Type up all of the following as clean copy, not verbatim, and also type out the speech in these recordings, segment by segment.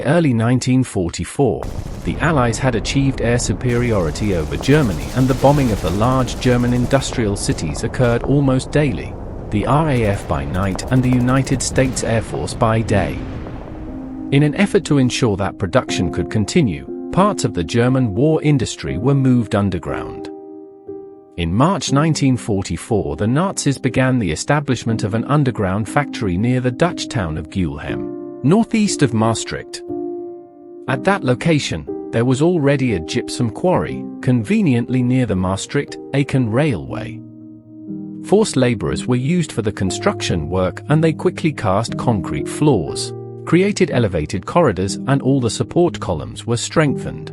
By early 1944, the Allies had achieved air superiority over Germany, and the bombing of the large German industrial cities occurred almost daily, the RAF by night and the United States Air Force by day. In an effort to ensure that production could continue, parts of the German war industry were moved underground. In March 1944, the Nazis began the establishment of an underground factory near the Dutch town of Geulhem, northeast of Maastricht. At that location, there was already a gypsum quarry, conveniently near the Maastricht-Aachen railway. Forced laborers were used for the construction work, and they quickly cast concrete floors, created elevated corridors, and all the support columns were strengthened.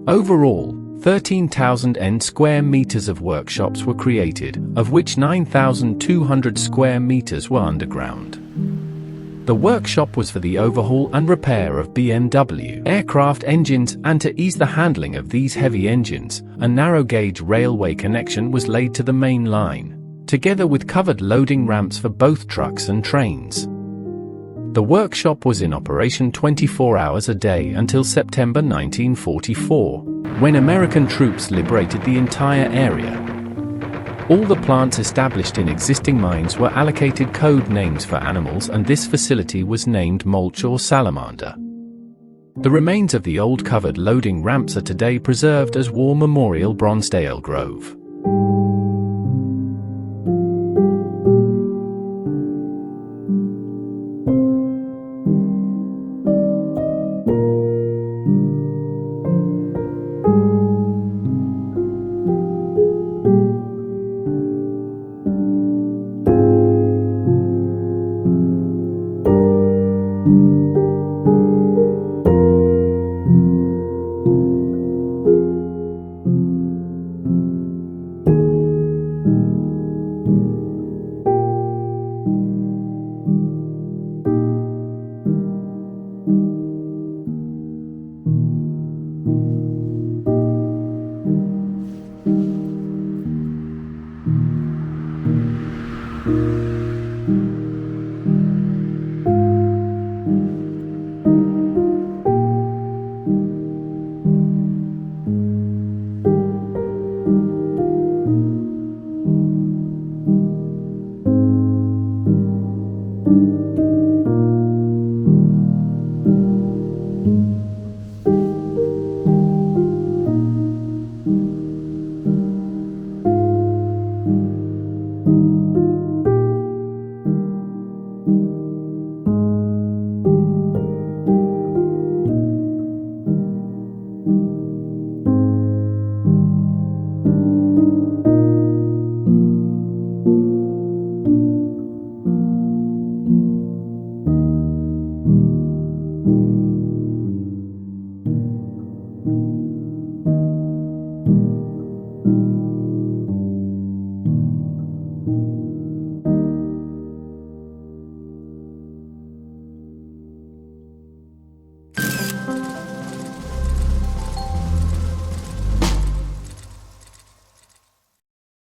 Overall, 13,000 square meters of workshops were created, of which 9,200 square meters were underground. The workshop was for the overhaul and repair of BMW aircraft engines, and to ease the handling of these heavy engines, a narrow-gauge railway connection was laid to the main line, together with covered loading ramps for both trucks and trains. The workshop was in operation 24 hours a day until September 1944, when American troops liberated the entire area. All the plants established in existing mines were allocated code names for animals, and this facility was named Mulch or Salamander. The remains of the old covered loading ramps are today preserved as War Memorial Bronsdaelgroeve.